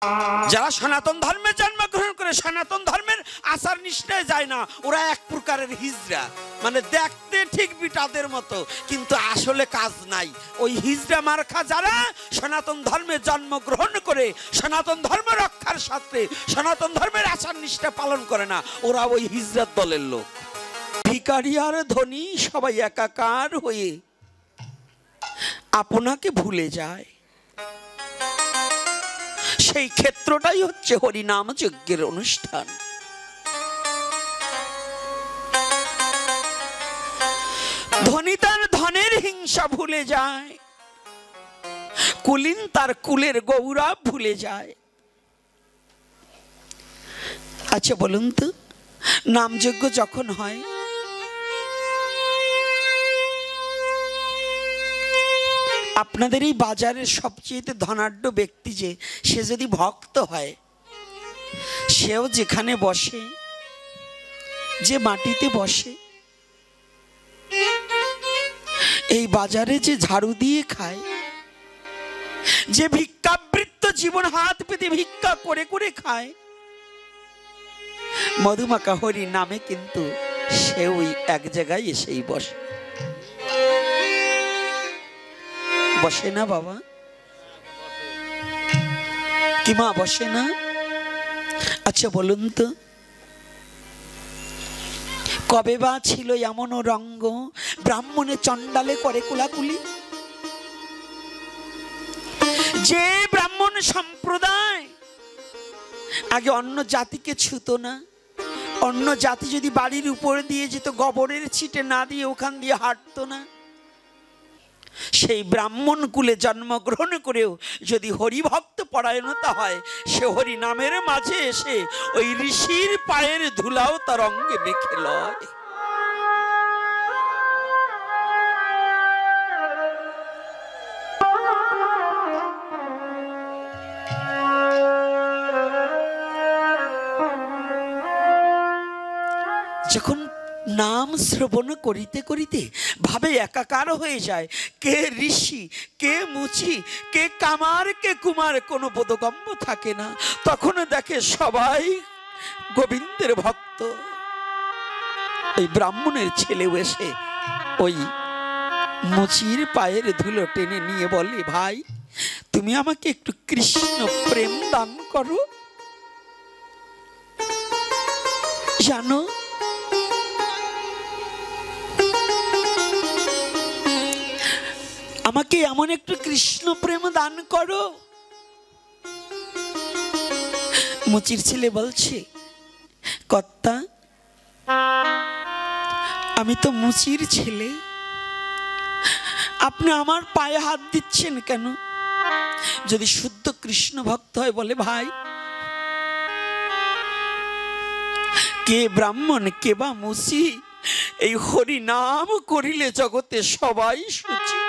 যারা সনাতন ধর্মে জন্মগ্রহণ করে সনাতন ধর্মের আচার নিষ্ঠায় যায় না, ওরা এক প্রকারের হিজড়া, মানে দেখতে ঠিক বিটাদের মতো কিন্তু আসলে কাজ নাই। ওই হিজড়া মার্কা যারা সনাতন ধর্মে জন্মগ্রহণ করে সনাতন ধর্ম রক্ষার সাথে সনাতন ধর্মের আচার নিষ্ঠা পালন করে না, ওরা ওই হিজড়ার দলের লোক। ভিখারি আর ধনী সবাই একাকার হয়ে আপনাকে ভুলে যায়। সেই ক্ষেত্রটাই হচ্ছে হরিনাম যজ্ঞের অনুষ্ঠান। ধনী তার ধনের হিংসা ভুলে যায়, কুলীন তার কুলের গৌরব ভুলে যায়। আচ্ছা বলুন তো, নামযজ্ঞ যখন হয় আপনাদের এই বাজারের সবচেয়ে ধনাঢ্য ব্যক্তি যে, সে যদি ভক্ত হয়, সেও যেখানে বসে, যে মাটিতে বসে, এই বাজারে যে ঝাড়ু দিয়ে খায়, যে ভিক্ষাবৃত্ত জীবন হাত পেতে ভিক্ষা করে করে খায়, মধুমাখা হরি নামে কিন্তু সে ওই এক জায়গায় এসেই বসে। বসে না বাবা? কি মা বসে না? আচ্ছা বলুন তো, কবে বা ছিল এমন রঙ্গ ব্রাহ্মণে চণ্ডালে করে কুলাকুলি? যে ব্রাহ্মণ সম্প্রদায় আগে অন্য জাতিকে ছুতো না, অন্য জাতি যদি বাড়ির উপর দিয়ে যেত গোবরের ছিটে না দিয়ে ওখান দিয়ে হাঁটতো না, সেই ব্রাহ্মণ কুলে জন্মগ্রহণ করেও যদি হরিভক্ত পরায়ণতা হয়, সে হরি নামের মাঝে এসে ওই ঋষির পায়ের ধুলাও তার অঙ্গে মেখে লয়। যখন নাম শ্রবণ করিতে করিতে ভাবে একাকার হয়ে যায়, কে ঋষি, কে মুচি, কে কামার, কে কুমার, কোনো বোধগম্য থাকে না, তখন দেখে সবাই গোবিন্দের ভক্ত। ওই ব্রাহ্মণের ছেলেও এসে ওই মুচির পায়ের ধুলো টেনে নিয়ে বলে, ভাই তুমি আমাকে একটু কৃষ্ণ প্রেম দান করো। জানো, আমাকে এমন একটু কৃষ্ণ প্রেম দান করো। মুচির ছেলে বলছে, কর্তা আমি তো মুচির ছেলে, আপনি আমার পায়ে হাত দিচ্ছেন কেন? যদি শুদ্ধ কৃষ্ণ ভক্ত হয় বলে, ভাই কে ব্রাহ্মণ কে বা মুচি, এই হরি নাম করিলে জগতে সবাই শুচি।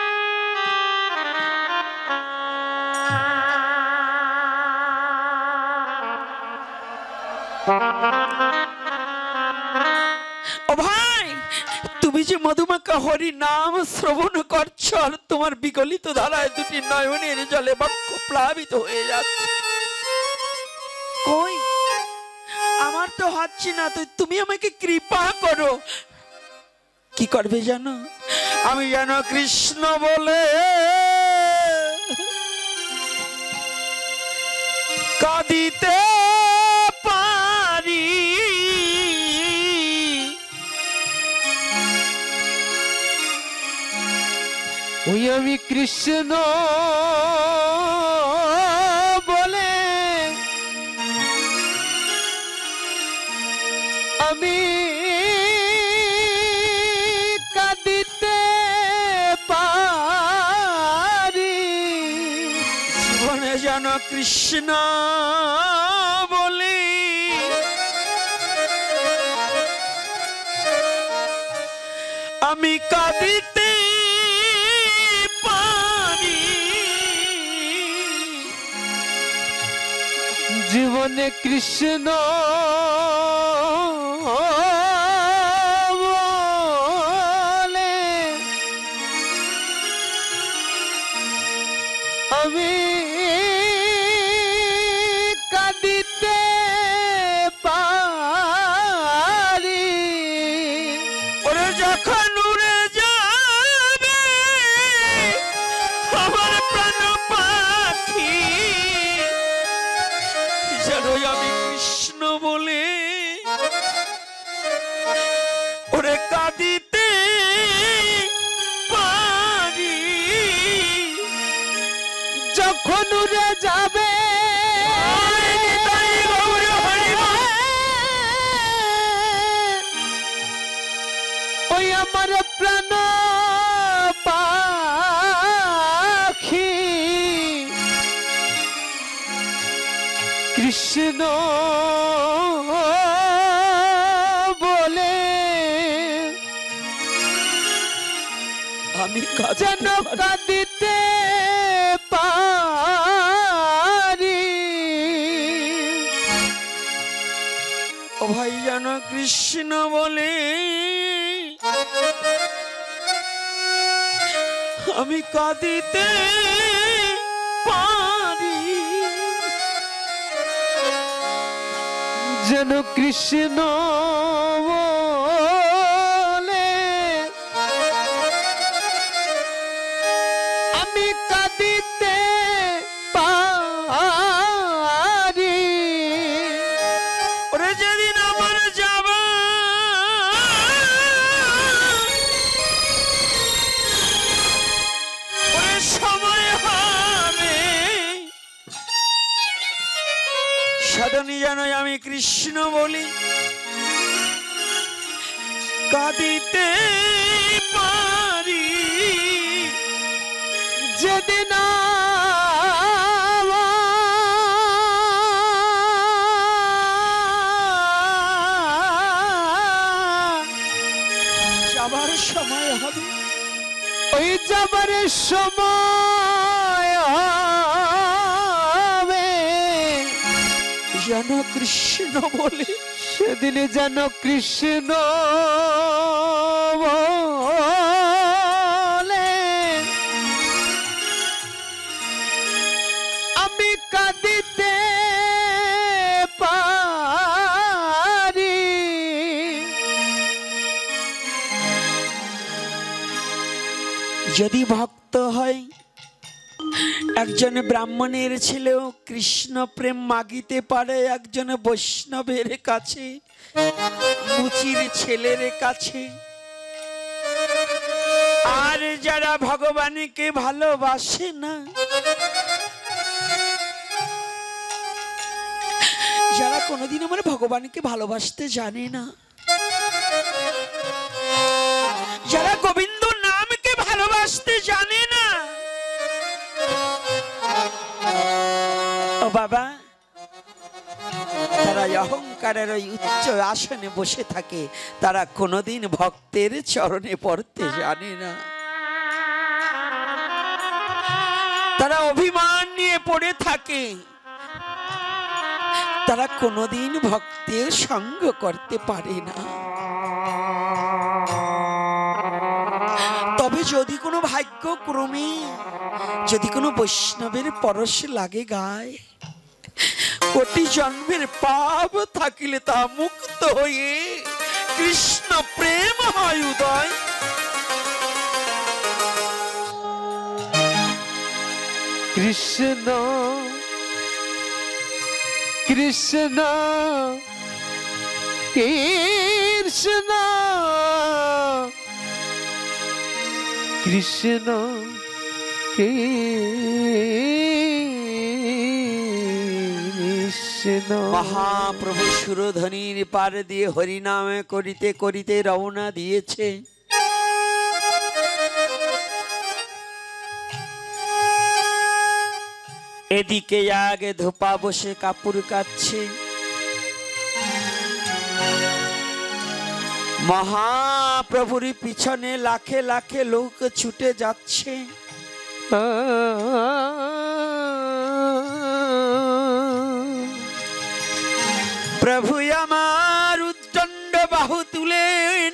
ও ভাই, তুমি যে মধুমাখা হরি নাম শ্রবণ করছো আর তোমার বিগলিত ধারায় দুটি নয়নের জলে বক্ষ প্লাবিত হয়ে যাচ্ছে, কই আমার তো হচ্ছে না, তো তুমি আমাকে কৃপা করো। কি করবে জানো? আমি যেন কৃষ্ণ বলে কাঁদিতে পারি, ওই আমি কৃষ্ণ বলে আমি কাঁদিতে পারি। জীবনে যেন কৃষ্ণ বলি আমি কাঁদিতে পারি, জীবনে কৃষ্ণ বলে আমি জানোই আমি কৃষ্ণ বলে ওরে কাঁদিতে পারি। যখন উড়ে যাবে ওই আমার প্রাণ পাখি কৃষ্ণ বলে আমি যেন কাঁদিতে পারি। ও ভাই যেন কৃষ্ণ বলে আমি কাঁদিতে পারি। যেন কৃষ্ণ বলে আমি কাঁদিতে পারি। ওরে যেদিন আমার যাবা ওরে সময় হবে সাধনী জানোই আমি কৃষ্ণ বলি কাঁদিতে পারি। যেদিন যাবার সময় হবে ওই যাবার সময় হবে যেন কৃষ্ণ বলে সেদিন যেন কৃষ্ণ বলে আমি কাঁদিতে পারি। যদি ভক্ত হয় একজন ব্রাহ্মণের ছেলেও কৃষ্ণ প্রেম মাগিতে পারে একজন বৈষ্ণবের কাছে, মুচির ছেলের কাছে। আর যারা ভগবানকে ভালোবাসে না, যারা কোনোদিন আমার ভগবানকে ভালোবাসতে জানে না, যারা গোবিন্দ নামকে ভালোবাসতে জানে না, ও বাবা, তারা অহংকারের ওই উচ্চ আসনে বসে থাকে, তারা কোনোদিন ভক্তের চরণে পড়তে জানে না। তারা অভিমান নিয়ে পড়ে থাকে, তারা কোনোদিন ভক্তের সঙ্গ করতে পারে না। তবে যদি কোনো ভাগ্যক্রমে যদি কোনো বৈষ্ণবের পরশ লাগে গায়, কোটি জন্মের পাপ থাকিলে তা মুক্ত হয়ে কৃষ্ণ প্রেম হয় উদয়। কৃষ্ণ কৃষ্ণ কৃষ্ণ কৃষ্ণ কৃষ্ণ। মহাপ্রভু সুরধ্বনির পার দিয়ে হরিনামে করিতে করিতে রওনা দিয়েছে। এদিকে আগে ধোপা বসে কাপড় কাচ্ছে, মহাপ্রভুর পিছনে লাখে লাখে লোক ছুটে যাচ্ছে। প্রভু আমার উদ্দণ্ড বাহু তুলে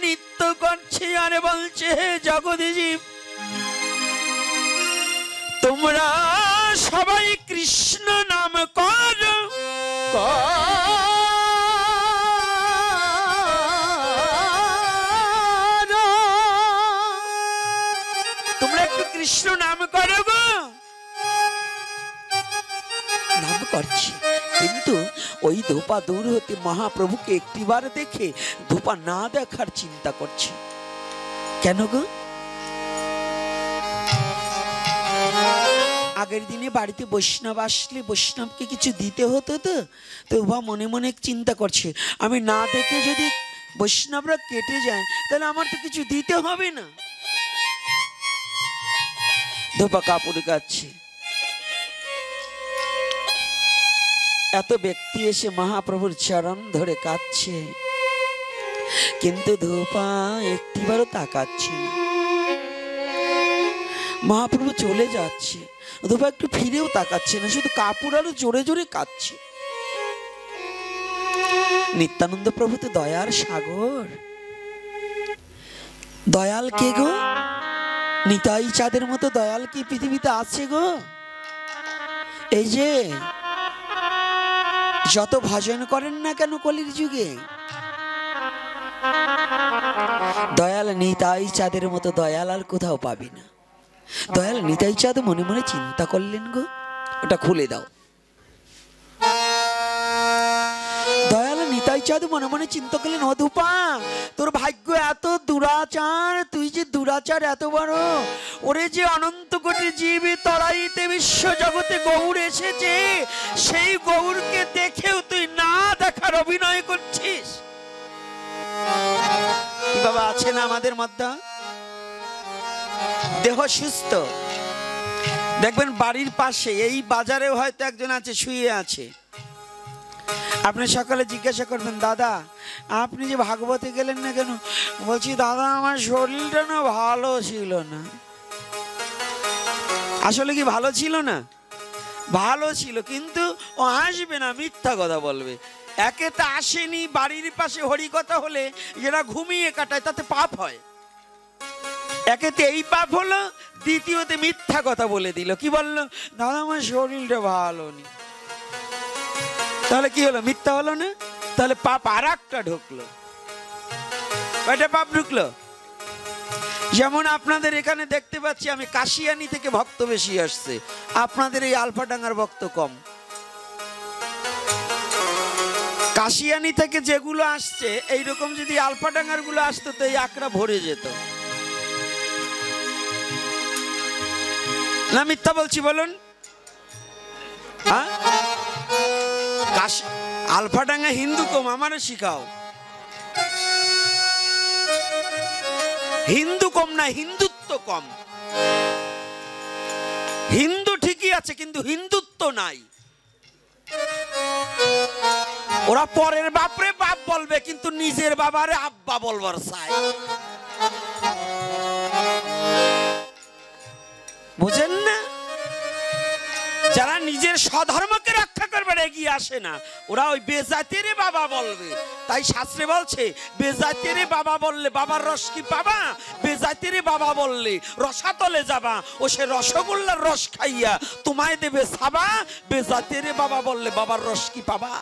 নৃত্য করছে আর বলছে, হে জগদীব, তোমরা সবাই কৃষ্ণ নাম করো, তোমরা একটু কৃষ্ণ নাম করো গো। নাম করছে, কিন্তু ওই ধোপা দূর হতে মহাপ্রভুকে একটিবার দেখে ধোপা না দেখার চিন্তা করছে। কেন গো? আগের দিনে বাড়িতে বৈষ্ণব আসলে বৈষ্ণবকে কিছু দিতে হতো, তো ধোপা মনে মনে চিন্তা করছে, আমি না দেখে যদি বৈষ্ণবরা কেটে যায় তাহলে আমার তো কিছু দিতে হবে না। ধোপা কাপড় কাচ্ছে। এত ব্যক্তি এসে মহাপ্রভুর চরণ ধরে কাঁদছে, কিন্তু ধোপা একটিবারও তাকাচ্ছে না। মহাপ্রভু চলে যাচ্ছে, ধোপা একটু ফিরেও তাকাচ্ছে না, শুধু কাপড় আরো জোরে জোরে কাঁদছে। নিত্যানন্দ প্রভু তো দয়ার সাগর। দয়াল কে গো? নিতাই চাঁদের মতো দয়াল কি পৃথিবীতে আছে গো? এই যে যত ভজন করেন না কেন কলির যুগে, দয়াল নিতাই চাঁদের মতো দয়াল আর কোথাও পাবি না। দয়াল নিতাই চাঁদ মনে মনে চিন্তা করলেন গো, ওটা খুলে দাও। দয়াল নিতাই চাঁদ মনে মনে চিন্তা করলেন, ও ধোপা, তোর ভাগ্য এত দুরাচার, তুই যে দুরাচার এত বড়। ওরে যে অনন্ত কোটি জীব তরাইতে বিশ্ব জগতে গৌর এসেছে, সেই গৌরকে দেখেও তুই না দেখার অভিনয় করছিস। কি বাবা আছে না আমাদের মধ্যে? দেহ সুস্থ, দেখবেন বাড়ির পাশে এই বাজারেও হয়তো একজন আছে, শুয়ে আছে। আপনি সকালে জিজ্ঞাসা করবেন, দাদা আপনি যে ভাগবতে গেলেন না কেন? বলছি দাদা আমার শরীরটা না ভালো ছিল না। আসলে কি ভালো ছিল না? ভালো ছিল, কিন্তু ও আসবে না, মিথ্যা কথা বলবে। একে তো আসেনি, বাড়ির পাশে হরিকথা হলে এরা ঘুমিয়ে কাটায়, তাতে পাপ হয়। একেতে এই পাপ হলো, দ্বিতীয়তে মিথ্যা কথা বলে দিল। কি বললো? দাদা আমার শরীরটা ভালো নেই। তাহলে কি হলো? মিথ্যা হলো না? তাহলে পাপ আর একটা ঢুকলো। কয়টা পাপ ঢুকলো? যেমন আপনাদের এখানে দেখতে পাচ্ছি আমি কাশিয়ানি থেকে ভক্ত বেশি আসছে, আপনাদের এই আলফাডাঙ্গার ভক্ত কম। কাশিয়ানি থেকে যেগুলো আসছে, এইরকম যদি আলফাডাঙ্গার গুলো আসতো তো এই আকড়া ভরে যেত। না মিথ্যা বলছি বলুন? হ্যাঁ, আলফাডাঙ্গা হিন্দু কম, আমারও শিখাও। হিন্দু কম না, হিন্দুত্ব কম। হিন্দু ঠিকই আছে, কিন্তু হিন্দুত্ব নাই। ওরা পরের বাপরে বাপ বলবে, কিন্তু নিজের বাবারে আব্বা বলবার চায়। বুঝেন না? যারা নিজের স্বধর্মকে রক্ষা করবার এগিয়ে আসে না, ওরা ওই বেজাতির বাবা বলবে। তাই শাস্ত্রে বলছে, বেজাতির বাবা বললে বাবার রস কি পাবা? বেজাতির বাবা বললে রসাতলে যাবা, ও সে রসগোল্লার রস খাইয়া তোমায় দেবে সাবা। বেজাতির বাবা বললে বাবার রস কি পাবা?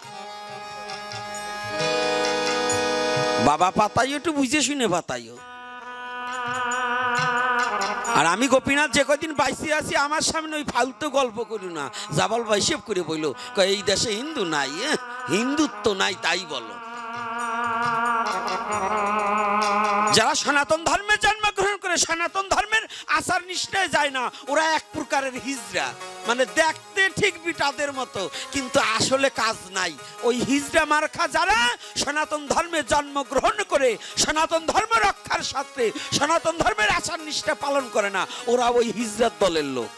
বাবা পাতাইও, একটু বুঝে শুনে পাতাইও। আর আমি গোপীনাথ যে কদিন বাইসে আছি, আমার সামনে ওই ফালতু গল্প করু না। জাবাল ভাই হিসেব করে বললো, এই দেশে হিন্দু নাই, হিন্দুত্ব নাই, তাই বলো। যারা সনাতন ধর্মে জন্মগ্রহণ করে সনাতন ধর্মের আচার নিষ্ঠায় যায় না, ওরা এক প্রকারের হিজড়া। মানে দেখতে ঠিক বিটাদের মতো, কিন্তু আসলে কাজ নাই। ওই হিজড়া মার্কা যারা সনাতন ধর্মে জন্মগ্রহণ করে সনাতন ধর্ম রক্ষার সাথে সনাতন ধর্মের আচার নিষ্ঠা পালন করে না, ওরা ওই হিজড়ার দলের লোক।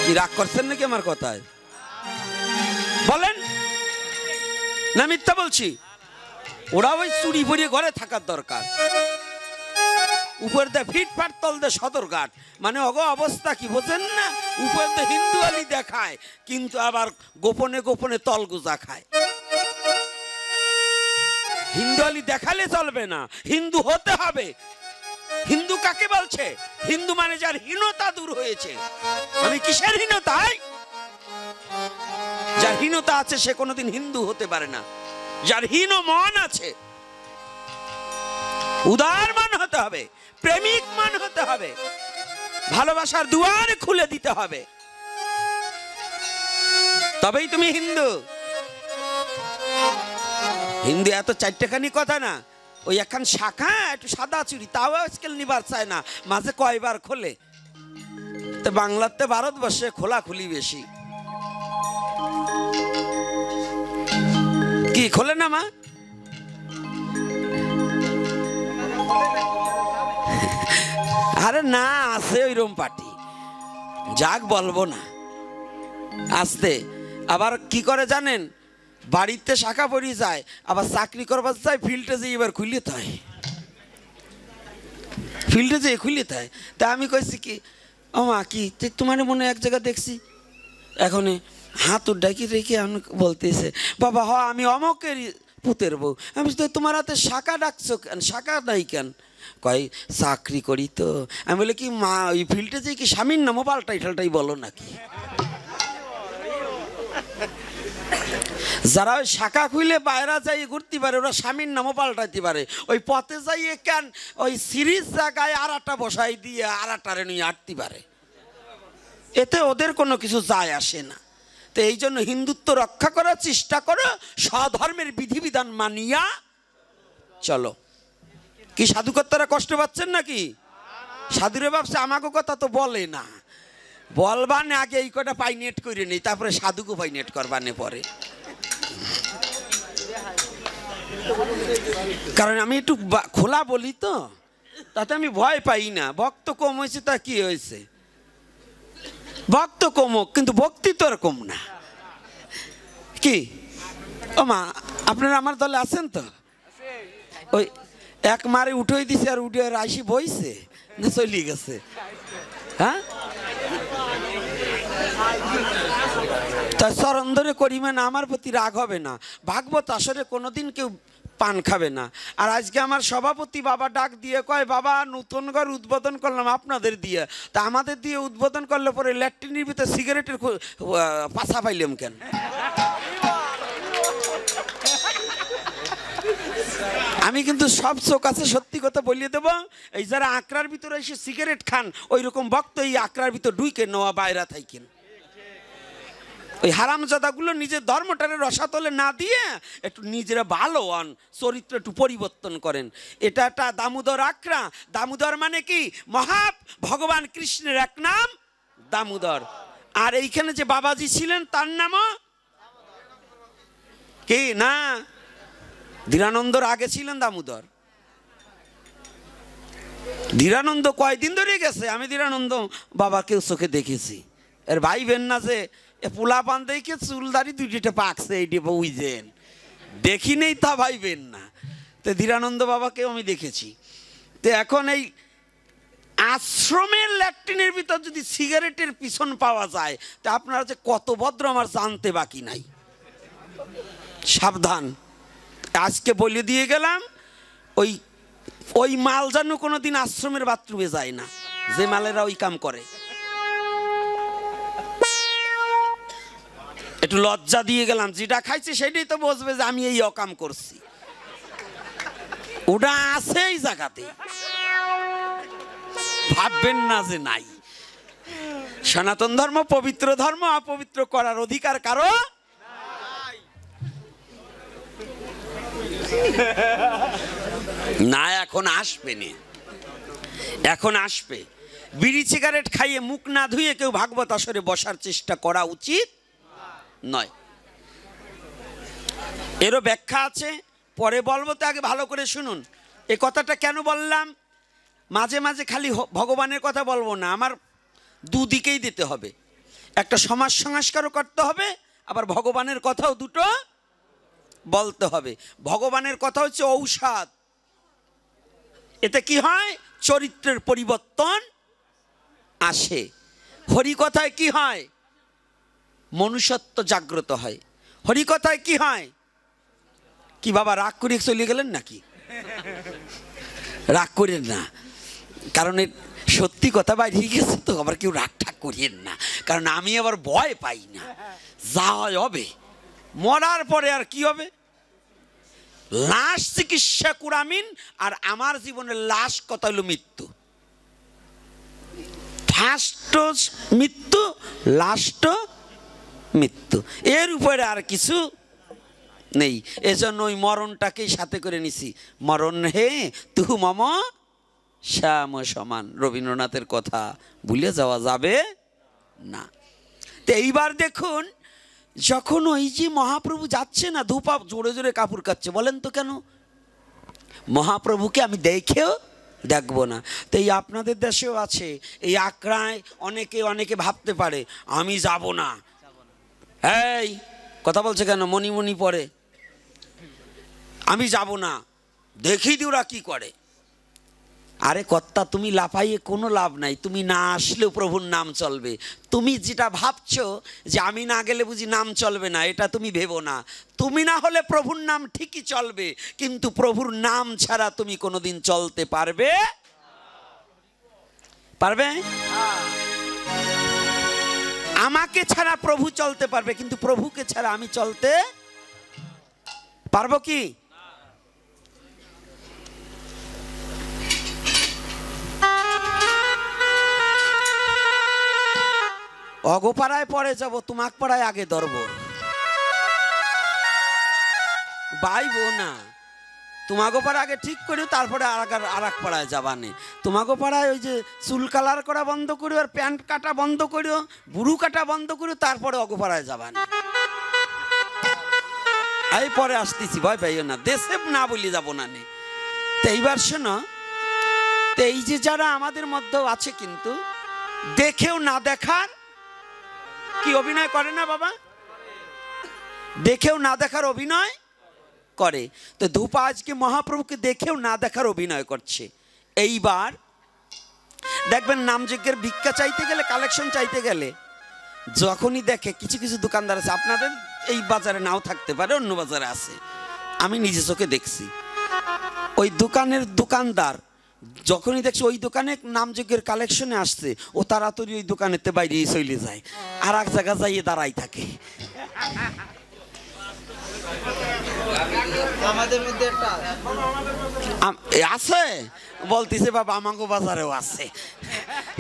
কি রাগ করছেন নাকি আমার কথায়? বলেন না মিথ্যা বলছি? ওরা ওই চুরি পরিয়ে ঘরে থাকার দরকার। উপর দিয়ে ফিটফাট, তল দিয়ে সদরঘাট। মানে অবস্থা কি বোঝেন না? উপর দিয়ে হিন্দু আলি দেখায়, কিন্তু আবার গোপনে গোপনে তলগুজা খায়। হিন্দু আলি দেখালে চলবে না, হিন্দু হতে হবে। হিন্দু কাকে বলছে? হিন্দু মানে যার হীনতা দূর হয়েছে। আমি কিসের হীনতায়? যার হীনতা আছে সে কোনোদিন হিন্দু হতে পারে না। যার হীন মন আছে, উদার মন হতে হবে, প্রেমিক মন হতে হবে। ভালোবাসার দুয়ার খুলে দিতে হবে, তবেই তুমি হিন্দু। হিন্দু এত চারটেখানি কথা না, ওই একখান শাখা একটু সাদা চুরি তাও আজকাল নিবার চায় না, মাঝে কয়বার খোলে। তো বাংলাতে ভারতবর্ষে খোলাখুলি বেশি। কি খোলে না মা? আরে না, আছে ওইরকম পার্টি, যাক বলবো না, আসতে। আবার কি করে জানেন, বাড়িতে শাখা পড়ি যায়, আবার চাকরি করবার যায় ফিল্ডে যে এবার খুললে তাই, ফিল্ডে যে খুললে তাই। তা আমি কইছি কি, ও মা কি তোমার মনে এক জায়গা দেখছি, এখন হাত উড্ডাকি রেখে আমি বলতেছে, বাবা হ আমি অমকের পুতের বউ। আমি তোমার হাতে শাখা ডাকছো কেন, শাখা নাই কেন? কয় চাকরি করি তো। আমি বলি কি মা ওই ফিল্ডে যে কি স্বামীর নামও পাল্টাই ঠাল্টাই বলো নাকি? যারা ওই শাখা খুলে বাইরে যাই ঘুরতে পারে ওরা স্বামীর নামও পাল্টাইতে পারে। ওই পথে যাইয়ে কেন ওই সিরিজ জায়গায় আর একটা বসাই দিয়ে আর একটারে নিয়ে আটতে পারে, এতে ওদের কোনো কিছু যায় আসে না। তো এই জন্য হিন্দুত্ব রক্ষা করার চেষ্টা করো, স্বধর্মের বিধিবিধান মানিয়া চলো। কি সাধুকর্তারা কষ্ট পাচ্ছেন নাকি? সাধুরে ভাবছে আমাকে কথা তো বলে না, বলবানে আগে এই কটা পাইনেট করে নেই, তারপরে সাধুকে পাইনেট করবানে পরে। কারণ আমি একটু খোলা বলি তো, তাতে আমি ভয় পাই না। ভক্ত কম হয়েছে তা কি হয়েছে, ভক্ত কমুক কিন্তু ভক্তি তো আর কম না। কি ও মা আপনারা আমার দলে আছেন তো? ওই এক মারে উঠেই দিছে আর উঠে রাশি বইছে না চলিয়ে গেছে? হ্যাঁ, তার চরণ ধরে করিবে না, আমার প্রতি রাগ হবে না। ভাগবত আসরে কোনোদিন কেউ পান খাবে না। আর আজকে আমার সভাপতি বাবা ডাক দিয়ে কয়, বাবা নতুন ঘর উদ্বোধন করলাম আপনাদের দিয়ে, তা আমাদের দিয়ে উদ্বোধন করলে পরে ল্যাট্রিনের ভিতরে সিগারেটের পাশা পাইলাম কেন? আমি কিন্তু সব চোখ আছে সত্যি কথা বলিয়ে দেবো। এই যারা আকড়ার ভিতরে এসে সিগারেট খান, ওই রকম ভক্ত এই আকড়ার ভিতর ঢুকে নেওয়া বাইরা থাকেন। ওই হারামজাদাগুলো নিজের ধর্মটারে রসাতলে না দিয়ে একটু নিজেরা ভালো হন, চরিত্র একটু পরিবর্তন করেন। এটা একটা দামোদর আখড়া। দামোদর মানে কি? মহা ভগবান কৃষ্ণের এক নাম দামোদর। আর এইখানে যে বাবাজি ছিলেন তার নামও কি না, ধীরানন্দর আগে ছিলেন দামোদর। ধীরানন্দ কয়দিন ধরে গেছে, আমি ধীরানন্দ বাবাকেও চোখে দেখেছি। এর ভাই বেন না যে পোলা পান দেখে চুলদারি দুইটা পাকছে, এইটি বুঝেন দেখি নেই তা ভাইবেন না। তো ধীরানন্দ বাবাকেও আমি দেখেছি। তো এখন এই আশ্রমের ল্যাট্রিনের ভিতর যদি সিগারেটের পিছন পাওয়া যায়, তা আপনারা যে কত ভদ্র আমার জানতে বাকি নাই। সাবধান, আজকে বলে দিয়ে গেলাম, ওই ওই মাল যেন কোনোদিন আশ্রমের বাথরুমে যায় না, যে মালেরা ওই কাম করে। একটু লজ্জা দিয়ে গেলাম, যেটা খাইছে সেটাই তো বুঝবে যে আমি এই অকাম করছি। ওটা আছে এই জায়গাতে, ভাববেন না যে নাই। সনাতন ধর্ম পবিত্র ধর্ম, অপবিত্র করার অধিকার কারো না। এখন আসবে না, এখন আসবে। বিড়ি সিগারেট খাইয়ে মুখ না ধুয়ে কেউ ভাগবত আসরে বসার চেষ্টা করা উচিত নয়। এরও ব্যাখ্যা আছে, পরে বলবো, তো আগে ভালো করে শুনুন। এই কথাটা কেন বললাম, মাঝে মাঝে খালি ভগবানের কথা বলবো না, আমার দুদিকেই দিতে হবে। একটা সমাজ সংস্কারও করতে হবে, আবার ভগবানের কথাও দুটো বলতে হবে। ভগবানের কথা হচ্ছে ঔষধ, এতে কি হয়? চরিত্রের পরিবর্তন আসে। হরিকথায় কি হয়? মনুষ্যত্ব জাগ্রত হয়। হরিকথায় কি হয়? কি বাবা রাগ করে চলে গেলেন নাকি? রাগ করেন না, কারণ সত্যি কথা বাইরে গেছে তো, আবার কেউ রাগ ঠাক করিয়েন না, কারণ আমি আবার ভয় পাই না। যা হয় হবে, মরার পরে আর কি হবে? লাশ চিকিৎসা কুরামিন, আর আমার জীবনের লাশ কথা হলো মৃত্যু। ফার্স্ট মৃত্যু, লাস্ট মৃত্যু, এর উপরে আর কিছু নেই। এজন্য ওই মরণটাকেই সাথে করে নিছি। মরণ হে তুহু মম শ্যাম সমান, রবীন্দ্রনাথের কথা ভুলে যাওয়া যাবে না। তো এইবার দেখুন, যখন ওই যে মহাপ্রভু যাচ্ছে না, ধূপা জোরে জোরে কাপড় কাচ্ছে, বলেন তো কেন? মহাপ্রভুকে আমি দেখেও দেখবো না। তো এই আপনাদের দেশেও আছে, এই আখড়ায় অনেকে ভাবতে পারে আমি যাব না। এই কথা বলছে কেন? মণি পড়ে, আমি যাব না, দেখি দি ওরা কি করে। আরে কর্তা, তুমি লাফাইয়ে কোনো লাভ নাই। তুমি না আসলেও প্রভুর নাম চলবে। তুমি যেটা ভাবছো যে আমি না গেলে বুঝি নাম চলবে না, এটা তুমি ভেবো না। তুমি না হলে প্রভুর নাম ঠিকই চলবে, কিন্তু প্রভুর নাম ছাড়া তুমি কোনোদিন চলতে পারবে? আমাকে ছাড়া প্রভু চলতে পারবে, কিন্তু প্রভুকে ছাড়া আমি চলতে পারবো কি? অগোপাড়ায় পরে যাব, তোমাক পাড়ায় আগে ধরবো। বাইবো না, তোমাগো পাড়া আগে ঠিক করিও, তারপরে আর এক পাড়ায় যাবানে। তোমাগো পাড়ায় ওই যে চুল কালার করা বন্ধ করিও, আর প্যান্ট কাটা বন্ধ করিও, বুড়ু কাটা বন্ধ করিও, তারপরে অগোপাড়ায় যাবানে। এই পরে আসতেছি, ভয় পাইও না, দেশে না বলি যাবো না নে। তো এইবার শোনো, তো এই যে যারা আমাদের মধ্যেও আছে, কিন্তু দেখেও না দেখার কি অভিনয় করে না বাবা? দেখেও না দেখার অভিনয় করে। তো ধূপা আজকে মহাপ্রভুকে দেখেও না দেখার অভিনয় করছে। এইবার দেখবেন নামযজ্ঞের ভিক্ষা চাইতে গেলে, কালেকশন চাইতে গেলে, যখনই দেখে কিছু কিছু দোকানদার আছে, আপনাদের এই বাজারে নাও থাকতে পারে, অন্য বাজারে আছে, আমি নিজে চোখে দেখছি, ওই দোকানের দোকানদার যখনই দেখছে ওই দোকানে নামযজ্ঞের কালেকশনে আসছে, ও তাড়াতাড়ি ওই দোকানেতে বাইরে চলে যায়, আর এক জায়গা যাইয়ে দাঁড়াই থাকে। আমাদের মধ্যে আছে বলতেছে, বাবা আমাগো বাজারেও আছে।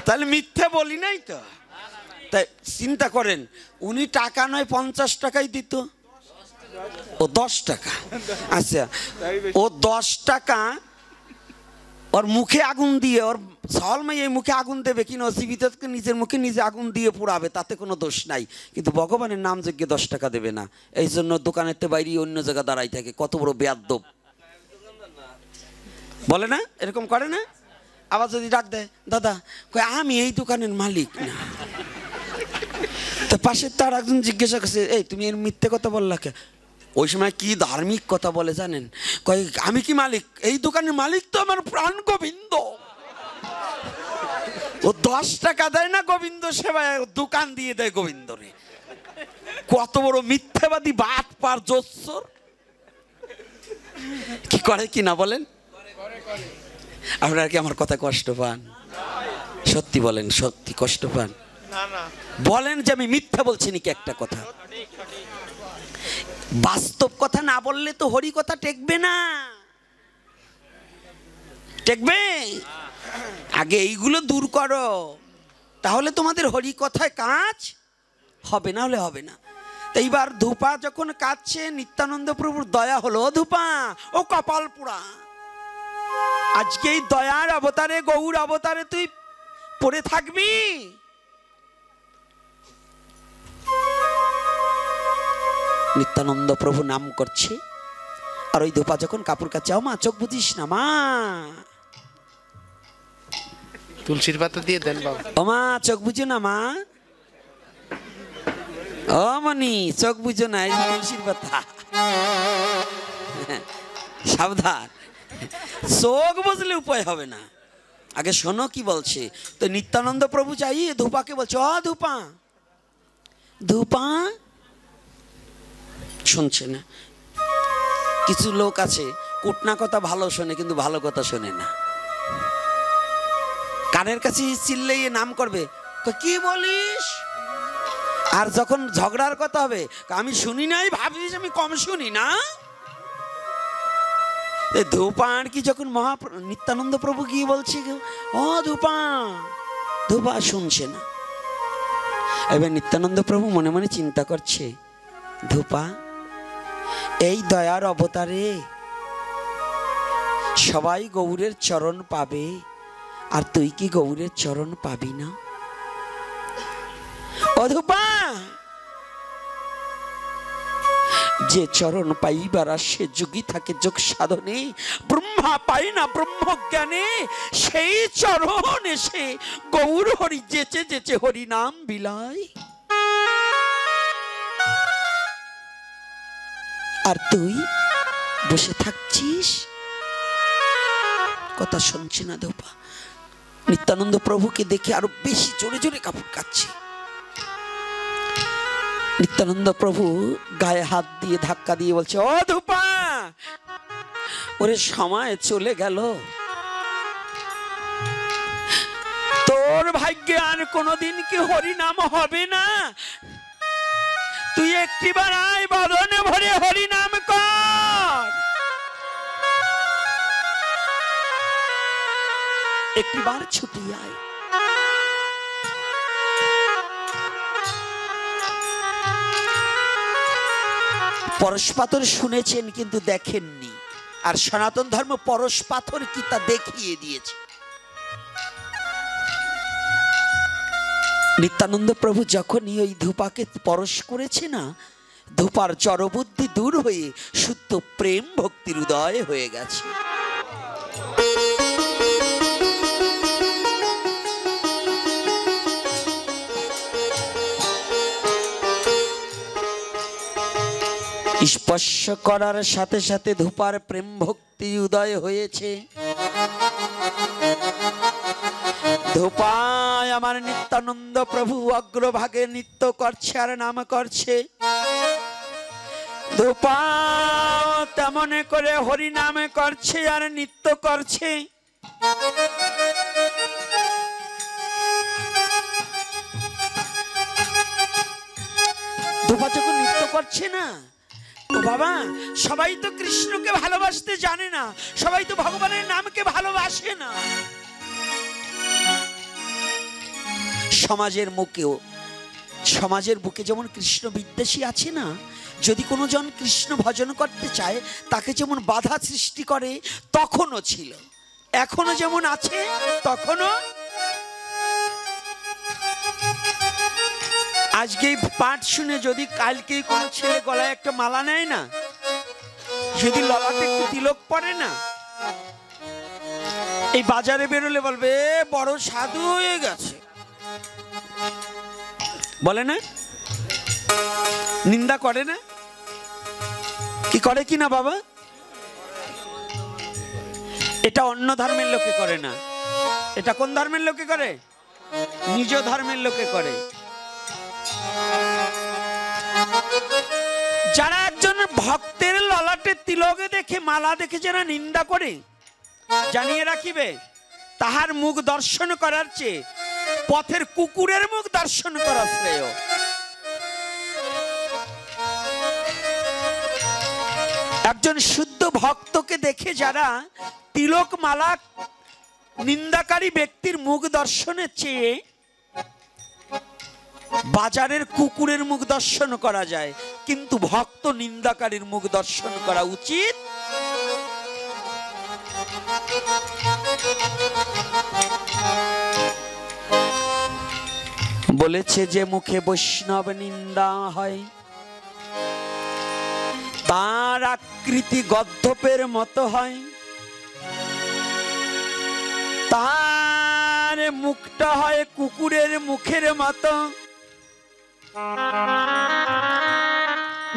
তাহলে মিথ্যে বলি নাই তো? তাই চিন্তা করেন, উনি টাকা নয় 50 টাকাই দিত, ও 10 টাকা। আচ্ছা, ও 10 টাকা ওর মুখে আগুন দিয়ে, ওর সল মাই এই মুখে আগুন দেবে কিনা, জীবিতকে নিজের মুখে নিজে আগুন দিয়ে পুড়াবে, তাতে কোনো দোষ নাই, কিন্তু ভগবানের নাম যজ্ঞে 10 টাকা দেবে না। এই জন্য দোকানেতে বাইরে অন্য জায়গা দাঁড়াই থাকে। কত বড় বেয়াদ্দব বলে না? এরকম করে না? আবার যদি ডাক দেয়, দাদা কয় আমি এই দোকানের মালিক না, তো পাশে তার একজন জিজ্ঞাসা করছে, এই তুমি এর মিথ্যে কথা বললা কে? ওই সময় কি ধার্মিক কথা বলে জানেন? কয় আমি কি মালিক? এই দোকানের মালিক তো আমার প্রাণ গোবিন্দ। ও 10 টাকা দেয় না গোবিন্দ সেবায়, দোকান দিয়ে দেয় গোবিন্দরে। কত বড় মিথ্যাবাদী, বাট পার জোচ্চর। কি করে কি না বলেন? আপনারা কি আমার কথা কষ্ট পান? সত্যি বলেন, সত্যি কষ্ট পান? বলেন যে আমি মিথ্যা বলছি নাকি একটা কথা? বাস্তব কথা না বললে তো হরি কথা টেকবে না। টেকবে? আগে এইগুলো দূর করো, তাহলে তোমাদের হরি কথায় কাজ হবে, না হলে হবে না। এইবার ধূপা যখন কাঁদছে, নিত্যানন্দ প্রভুর দয়া হলো। ধূপা, ও কপাল পোড়া, আজকে এই দয়ার অবতারে, গৌর অবতারে তুই পড়ে থাকবি? নিত্যানন্দ প্রভু নাম করছে, আর ওই ধূপা যখন কাপড় কাচ্ছে, মা চোখ বুঝিস না মা, তুলসীর পাতা দিয়ে দেন বাবা। ও মা চোখ বুঝো না মা, ও মনি চোখ বুঝো না, এই তুলসীর পাতা। সাবধান, চোখ বুঝলে উপায় হবে না। আগে শোনো কি বলছে। তো নিত্যানন্দ প্রভু যাই ধূপাকে বলছে, ও ধূপা, ধূপা শুনছে না। কিছু লোক আছে কুটনা কথা ভালো শোনে, কিন্তু ভালো কথা শোনে না। কানের কাছে চিল্লাইয়ে নাম করবে, কি বলিস? আর যখন ঝগড়ার কথা হবে, আমি শুনি নাই, ভাবিস আমি কম শুনি না। ধূপা আর কি যখন নিত্যানন্দ প্রভু গিয়ে বলছে, ও ধূপা, ধোপা শুনছে না। এবার নিত্যানন্দ প্রভু মনে মনে চিন্তা করছে, ধোপা এই দয়ার অবতারে সবাই গৌরের চরণ পাবে, আর তুই কি গৌরের চরণ পাবি না? ও ধোপা, যে চরণ পাইবার আসে যোগী থাকে যোগ সাধনে, ব্রহ্মা পাই না ব্রহ্ম জ্ঞানে, সেই চরণ এসে গৌর হরি যেচে যেচে হরি নাম বিলায়। আর তুই বসে থাকছিস, কথা শুনছি না। ধোপা নিত্যানন্দ প্রভুকে দেখে আরো বেশি জোরে জোরে কাপড় কাচ্ছে। নিত্যানন্দ প্রভু গায়ে হাত দিয়ে ধাক্কা দিয়ে বলছে, ও ধোপা, ওরে সময় চলে গেল, তোর ভাগ্যে আর কোনোদিন কি হরি নাম হবে না? তুই একটিবার আয়, বদনে ভরে হরি নাম কর, একটিবার ছুটি আয়। পরশ পাথর শুনেছেন কিন্তু দেখেননি, আর সনাতন ধর্ম পরশ পাথর কি তা দেখিয়ে দিয়েছে। নিত্যানন্দ প্রভু যখনই ওই ধূপাকে পরশ করেছে না, ধূপার জড়বুদ্ধি দূর হয়ে শুদ্ধ প্রেম ভক্তির উদয় হয়ে গেছে। স্পর্শ করার সাথে সাথে ধূপার প্রেম ভক্তি উদয় হয়েছে। ধূপায় আমার নিত্যানন্দ প্রভু অগ্রভাগে নৃত্য করছে আর নাম করছে। ধূপা তেমন করে হরি নামে করছে আর নৃত্য করছে। ধূপা যখন নৃত্য করছে না, বাবা সবাই তো কৃষ্ণকে ভালোবাসতে জানে না, সবাই তো ভগবানের নামকে ভালোবাসে না। সমাজের বুকে যেমন কৃষ্ণ বিদ্বেষী আছে না, যদি কোনো জন কৃষ্ণ ভজন করতে চায় তাকে যেমন বাধা সৃষ্টি করে, তখনও ছিল, এখনো যেমন আছে তখনও। আজকে পাঠ শুনে যদি কালকে কোনো ছেলে গলায় একটা মালা নেয় না, যদি ললাটে একটু তিলক পড়ে না, এই বাজারে বেরোলে বলবে বড় সাধু হয়ে গেছে, বলে না? নিন্দা করে না? কি করে কি না বাবা? এটা অন্য ধর্মের লোকে করে না, এটা কোন ধর্মের লোকে করে? নিজ ধর্মের লোকে করে। যারা একজন ভক্তের ললাটে তিলকে দেখে মালা দেখে যারা নিন্দা করে, জানিয়ে রাখিবে তাহার মুখ দর্শন করার চেয়ে পথের কুকুরের মুখ দর্শন করা শ্রেয়। একজন শুদ্ধ ভক্তকে দেখে যারা তিলক মালা নিন্দাকারী ব্যক্তির মুখ দর্শনের চেয়ে বাজারের কুকুরের মুখ দর্শন করা যায়, কিন্তু ভক্ত নিন্দাকারীর মুখ দর্শন করা উচিত। বলেছে যে মুখে বৈষ্ণব নিন্দা হয়, তার আকৃতি গদ্ধপের মতো হয়, তার মুখটা হয় কুকুরের মুখের মতো,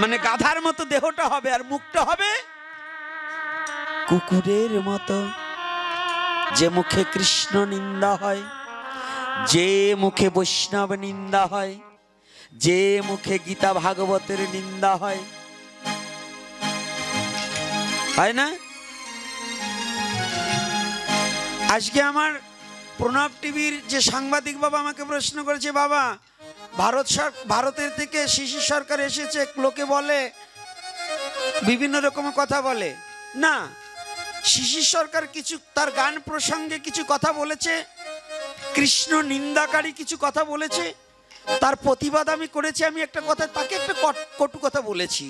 মানে গাধার মতো দেহটা হবে আর মুখটা হবে কুকুরের মতো। যে মুখে কৃষ্ণ নিন্দা হয়, যে মুখে বৈষ্ণব নিন্দা হয়, যে মুখে গীতা ভাগবতের নিন্দা হয়, হয় না? আজকে আমার প্রণব টিভির যে সাংবাদিক বাবা আমাকে প্রশ্ন করেছে, বাবা ভারতের থেকে শিশু সরকার এসেছে, লোকে বলে বিভিন্ন রকম কথা বলে না, শিশু সরকার কিছু তার গান প্রসঙ্গে কিছু কথা বলেছে, কৃষ্ণ নিন্দাকারী কিছু কথা বলেছে, তার প্রতিবাদ আমি করেছি। আমি একটা কথা, তাকে একটা কটু কথা বলেছি।